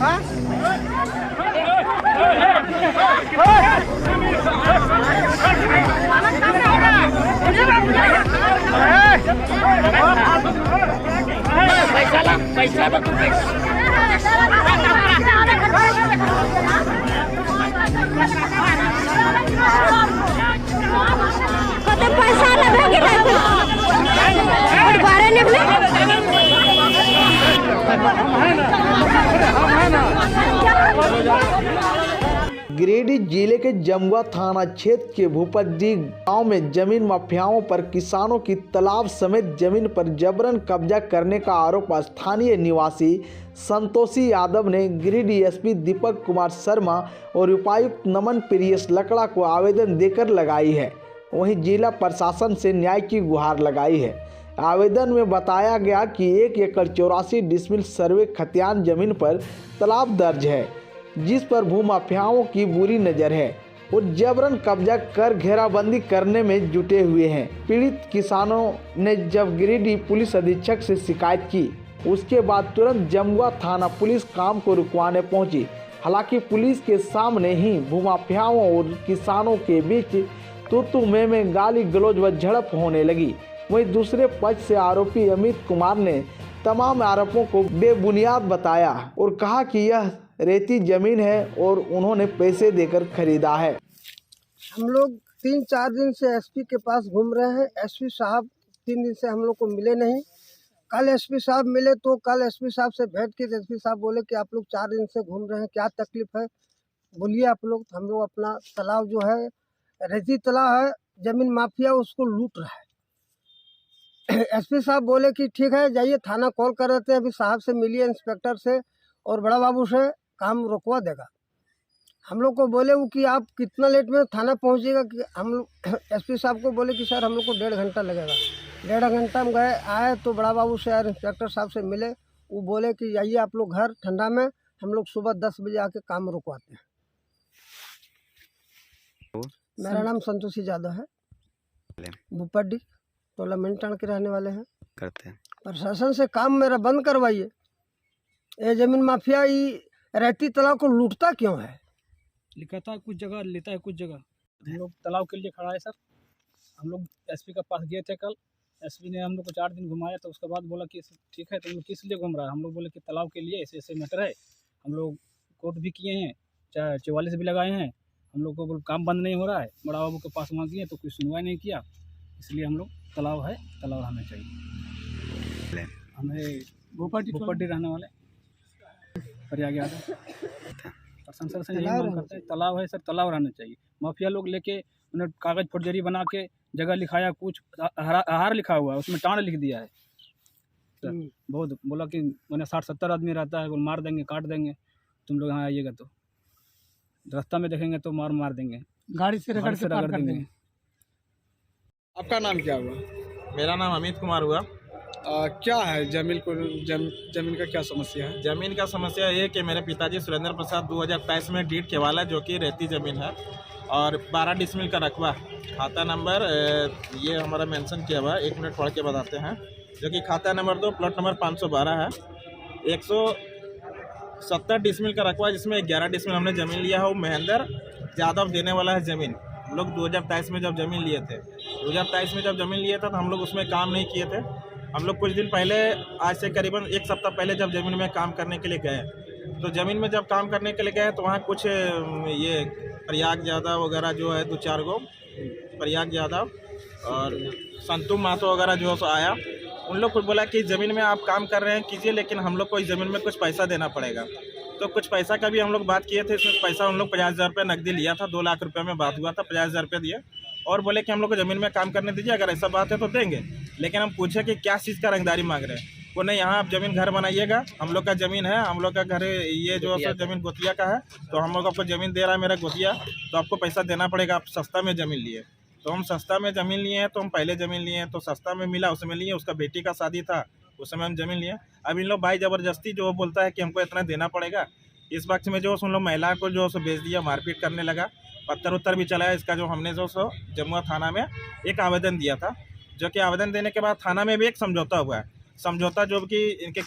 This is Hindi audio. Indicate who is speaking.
Speaker 1: पैसा
Speaker 2: गिरिडीह जिले के जमुआ थाना क्षेत्र के भूपतडी गांव में जमीन माफियाओं पर किसानों की तालाब समेत जमीन पर जबरन कब्जा करने का आरोप स्थानीय निवासी संतोषी यादव ने गिरिडीह एसपी दीपक कुमार शर्मा और उपायुक्त नमन प्रियस लकड़ा को आवेदन देकर लगाई है। वहीं जिला प्रशासन से न्याय की गुहार लगाई है। आवेदन में बताया गया कि 1 एकड़ 84 डिसमिल सर्वे खतियान जमीन पर तालाब दर्ज है, जिस पर भूमाफियाओं की बुरी नज़र है और जबरन कब्जा कर घेराबंदी करने में जुटे हुए हैं। पीड़ित किसानों ने जब गिरिडीह पुलिस अधीक्षक से शिकायत की, उसके बाद तुरंत जमुआ थाना पुलिस काम को रुकवाने पहुंची। हालांकि पुलिस के सामने ही भूमाफियाओं और किसानों के बीच तू में गाली गलौज व झड़प होने लगी। वहीं दूसरे पक्ष से आरोपी अमित कुमार ने तमाम आरोपों को बेबुनियाद बताया और कहा कि यह रेती जमीन है और उन्होंने पैसे देकर खरीदा है।
Speaker 3: हम लोग 3-4 दिन से एसपी के पास घूम रहे हैं। एसपी साहब 3 दिन से हम लोग को मिले नहीं। कल एसपी साहब मिले तो कल एसपी साहब से भेंट की। एसपी साहब बोले कि आप लोग 4 दिन से घूम रहे हैं, क्या तकलीफ है बोलिए आप लोग। हम लोग अपना तालाब जो है रेती तालाब है, जमीन माफिया उसको लूट रहा है। एसपी साहब बोले कि ठीक है जाइए थाना कॉल कर देते हैं, अभी साहब से मिलिए इंस्पेक्टर से और बड़ा बाबू से, काम रुकवा देगा। हम लोग को बोले वो कि आप कितना लेट में थाना पहुंचेगा कि हम लोग एसपी साहब को बोले कि सर हम लोग को 1.5 घंटा लगेगा। 1.5 घंटा में गए आए तो बड़ा बाबू से और इंस्पेक्टर साहब से मिले। वो बोले कि जाइए आप लोग घर ठंडा में, हम लोग सुबह 10 बजे आके काम रुकवाते हैं। मेरा नाम संतोषी यादव है, भूपतडी टोला मेंटाण के रहने वाले हैं।
Speaker 4: करते हैं
Speaker 3: प्रशासन से काम मेरा बंद करवाइए। ये जमीन माफिया ये रेती तालाब को लूटता क्यों है?
Speaker 5: लिखाता है कुछ जगह, लेता है कुछ जगह। हम लोग तालाब के लिए खड़ा है सर। हम लोग एसपी के पास गए थे कल। एसपी ने हम लोग को 4 दिन घुमाया, तो उसके बाद बोला कि ठीक है तुम लोग किस लिए घूम रहा है। हम लोग बोले कि तालाब के लिए, ऐसे ऐसे मैटर है। हम लोग कोर्ट भी किए हैं, 44 भी लगाए हैं। हम लोग को काम बंद नहीं हो रहा है। बड़ा बाबू के पास वहाँ गए तो कोई सुनवाई नहीं किया, इसलिए हम लोग तालाब है, तालाब हमें चाहिए। हमें भूपतडी रहने वाले प्रयाग यादव। प्रशासन से यही मांग करते हैं, तालाब है सर, तालाब रहना चाहिए। माफिया लोग लेके उन्हें कागज फोर्जरी बना के जगह लिखाया, कुछ आहार लिखा हुआ है, उसमें टाण लिख दिया है सर। बहुत बोला कि मैंने 60-70 आदमी रहता है, बोल मार देंगे, काट देंगे, तुम लोग यहाँ आइएगा तो रास्ता में देखेंगे तो मार देंगे,
Speaker 3: गाड़ी से रगड़
Speaker 5: देंगे।
Speaker 2: आपका नाम क्या हुआ?
Speaker 4: मेरा नाम अमित कुमार हुआ।
Speaker 2: क्या है जमीन का क्या समस्या है?
Speaker 4: जमीन का समस्या ये है कि मेरे पिताजी सुरेंद्र प्रसाद 2023 में डीड केवाला, जो कि रेती ज़मीन है और 12 डिसमिल का रकबा, खाता नंबर ये हमारा मेंशन किया हुआ है, 1 मिनट पढ़ के बताते हैं। जो कि खाता नंबर 2 प्लॉट नंबर 512 है। 170 डिसमिल का रकबा, जिसमें 11 डिसमिल हमने ज़मीन लिया है। वो महेंद्र यादव देने वाला है ज़मीन। हम लोग 2023 में जब ज़मीन लिए थे, 2023 में जब ज़मीन लिए था तो हम लोग उसमें काम नहीं किए थे। हम लोग कुछ दिन पहले, आज से करीबन 1 सप्ताह पहले जब ज़मीन में काम करने के लिए गए, तो ज़मीन में जब काम करने के लिए गए तो वहाँ कुछ ये प्रयाग यादव वगैरह जो है 2-4 गो प्रयाग यादव और संतू महतो वगैरह जो है सो आया। उन लोग को बोला कि ज़मीन में आप काम कर रहे हैं कीजिए, लेकिन हम लोग को इस ज़मीन में कुछ पैसा देना पड़ेगा। तो कुछ पैसा का भी हम लोग बात किए थे। इसमें पैसा उन लोग 50,000 रुपये नकदी लिया था। 2 लाख रुपये में बात हुआ था, 50,000 रुपये दिए और बोले कि हम लोग को ज़मीन में काम करने दीजिए, अगर ऐसा बात है तो देंगे। लेकिन हम पूछे कि क्या चीज़ का रंगदारी मांग रहे हैं। वो नहीं, यहाँ आप ज़मीन घर बनाइएगा, हम लोग का ज़मीन है, हम लोग का घर ये जो है ज़मीन गोतिया का है, तो हम लोग आपको ज़मीन दे रहा है मेरा गोतिया, तो आपको पैसा देना पड़ेगा। आप सस्ता में ज़मीन लिए, तो हम सस्ता में ज़मीन लिए हैं। तो हम पहले ज़मीन लिए हैं तो सस्ता में मिला, उसमें लिए। उसका बेटी का शादी था, उस समय हम ज़मीन लिए। अब इन लोग भाई ज़बरदस्ती जो बोलता है कि हमको इतना देना पड़ेगा। इस पक्ष में जो उन लोग महिला को जो बेच दिया, मारपीट करने लगा, पत्थर उत्तर भी चलाया। इसका जो हमने जो जमुआ थाना में एक आवेदन दिया था, जो कि आवेदन देने के बाद थाना में भी एक समझौता हुआ है। समझौता जो कि इनके